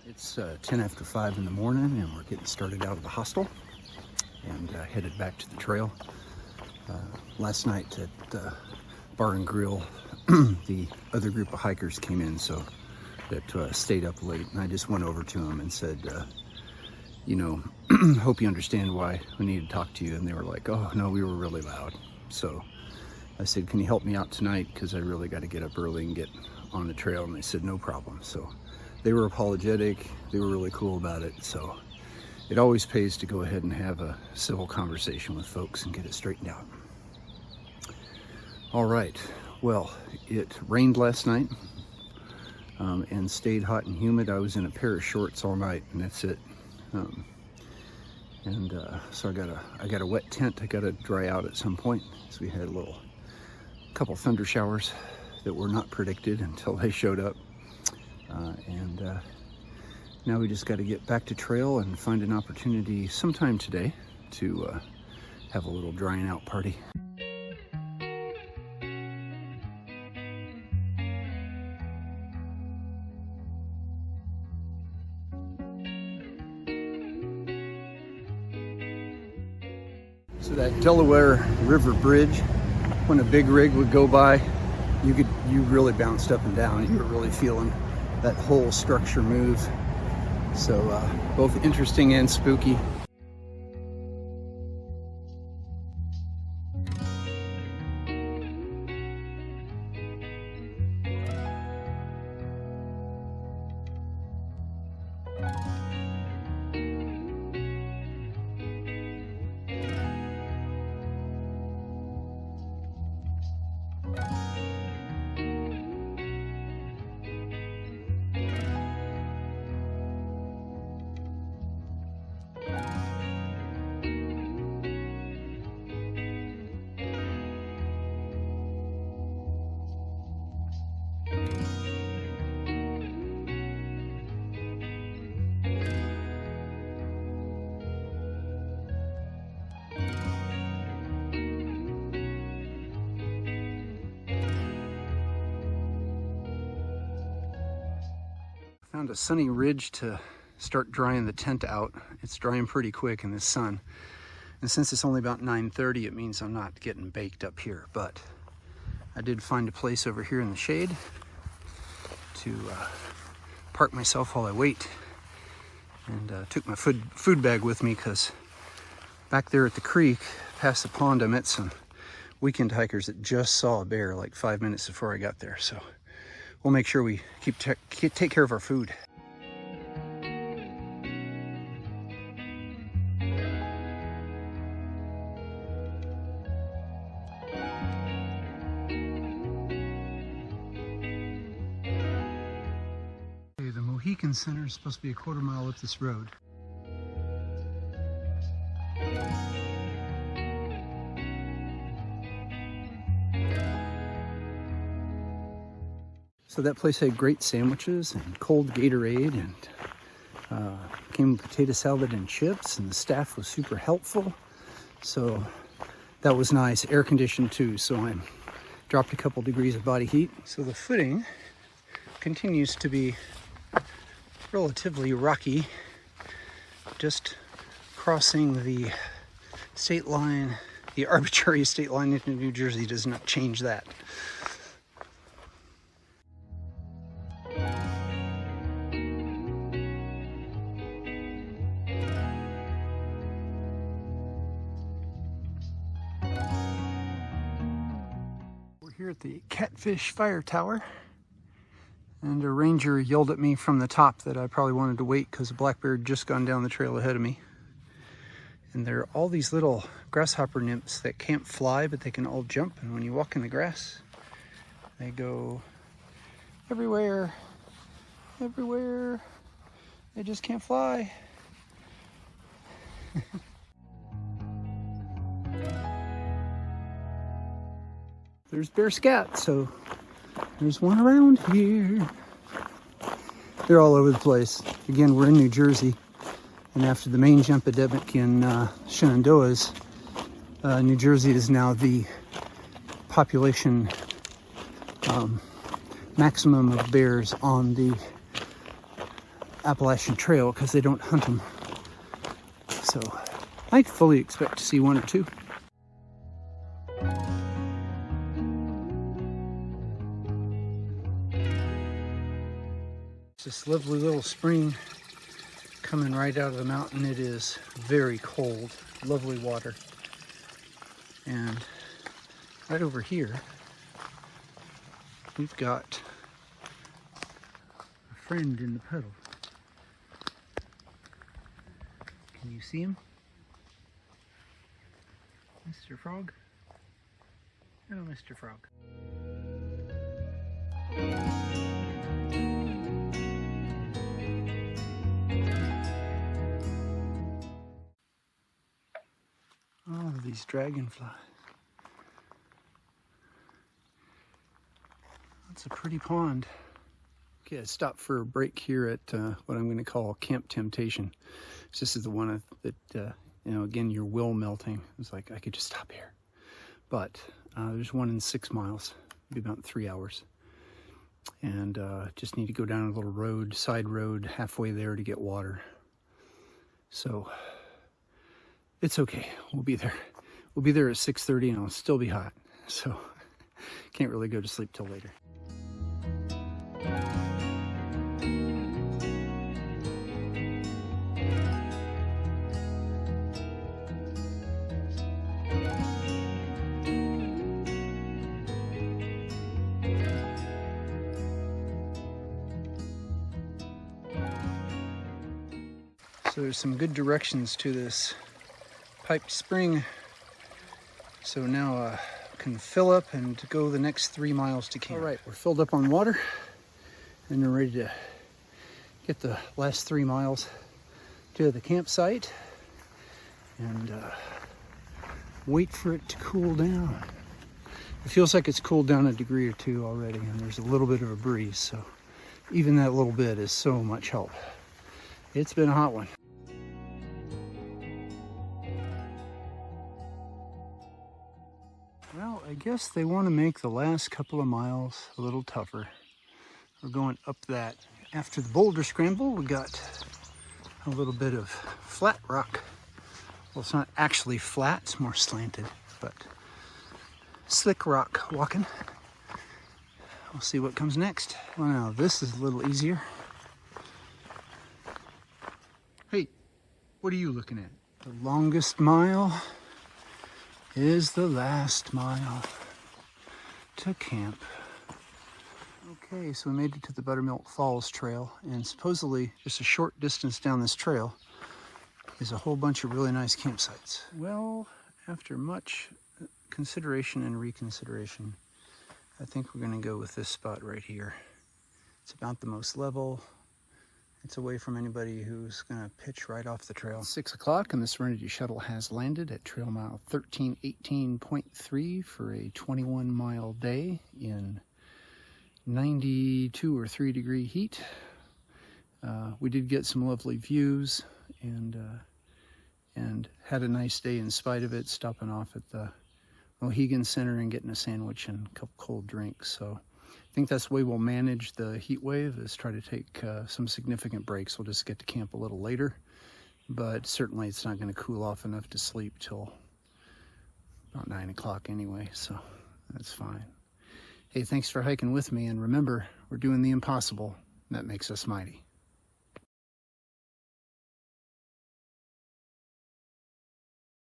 It's 10 after 5 in the morning, and we're getting started out of the hostel and headed back to the trail. Last night at the Bar and Grill, the other group of hikers came in, so that stayed up late, and I just went over to them and said, hope you understand why we need to talk to you. And they were like, oh no, we were really loud. So I said, can you help me out tonight, because I really got to get up early and get on the trail. And they said no problem. So they were apologetic, they were really cool about it. So it always pays to go ahead and have a civil conversation with folks and get it straightened out. All right, well, it rained last night and stayed hot and humid. I was in a pair of shorts all night, and that's it. So I got a wet tent I got to dry out at some point. So we had a couple thunder showers that were not predicted until they showed up. Now we just got to get back to trail and find an opportunity sometime today to have a little drying out party. So that Delaware River Bridge, when a big rig would go by, you really bounced up and down. You were really feeling that whole structure move. So both interesting and spooky. Found a sunny ridge to start drying the tent out. It's drying pretty quick in the sun. And since it's only about 9:30, it means I'm not getting baked up here. But I did find a place over here in the shade to park myself while I wait. And took my food bag with me, because back there at the creek, past the pond, I met some weekend hikers that just saw a bear like 5 minutes before I got there. So we'll make sure we take care of our food. Okay, the Mohican Center is supposed to be a quarter mile up this road. So that place had great sandwiches and cold Gatorade, and came with potato salad and chips, and the staff was super helpful. So that was nice. Air conditioned too, so I dropped a couple degrees of body heat. So the footing continues to be relatively rocky. Just crossing the state line, the arbitrary state line into New Jersey, does not change that. Here at the Catfish Fire Tower, and a ranger yelled at me from the top that I probably wanted to wait because a black bear had just gone down the trail ahead of me. And there are all these little grasshopper nymphs that can't fly, but they can all jump, and when you walk in the grass, they go everywhere, everywhere. They just can't fly. There's bear scat, so there's one around here. They're all over the place. Again, we're in New Jersey, and after the mange epidemic in Shenandoahs, New Jersey is now the population maximum of bears on the Appalachian Trail because they don't hunt them. So I fully expect to see one or two. It's this lovely little spring coming right out of the mountain. It is very cold, lovely water. And right over here, we've got a friend in the puddle. Can you see him? Mr. Frog? Hello, Mr. Frog. Oh, these dragonflies. That's a pretty pond. Okay, I stopped for a break here at what I'm going to call Camp Temptation. This is the one that, you know, again, your will melting. It's like, I could just stop here. But there's one in 6 miles, maybe about 3 hours. And just need to go down a little road, side road, halfway there to get water. So it's okay, we'll be there. We'll be there at 6:30 and it'll still be hot. So can't really go to sleep till later. So there's some good directions to this piped spring. So now can fill up and go the next 3 miles to camp. All right, we're filled up on water and we're ready to get the last 3 miles to the campsite and wait for it to cool down. It feels like it's cooled down a degree or two already, and there's a little bit of a breeze, so even that little bit is so much help. It's been a hot one. Well, I guess they want to make the last couple of miles a little tougher. We're going up that. After the boulder scramble, we got a little bit of flat rock. Well, it's not actually flat, it's more slanted, but slick rock walking. We'll see what comes next. Well, now this is a little easier. Hey, what are you looking at? The longest mile is the last mile to camp. Okay, so we made it to the Buttermilk Falls Trail, and supposedly just a short distance down this trail is a whole bunch of really nice campsites. Well, after much consideration and reconsideration, I think we're gonna go with this spot right here. It's about the most level. It's away from anybody who's gonna pitch right off the trail. 6 o'clock and the Serenity Shuttle has landed at trail mile 1318.3 for a 21-mile day in 92 or 3 degree heat. We did get some lovely views and had a nice day in spite of it, stopping off at the Mohegan Center and getting a sandwich and a couple cold drinks. So I think that's the way we'll manage the heat wave, is try to take some significant breaks. We'll just get to camp a little later, but certainly it's not going to cool off enough to sleep till about 9 o'clock anyway, so that's fine. Hey, thanks for hiking with me, and remember, we're doing the impossible. That makes us mighty.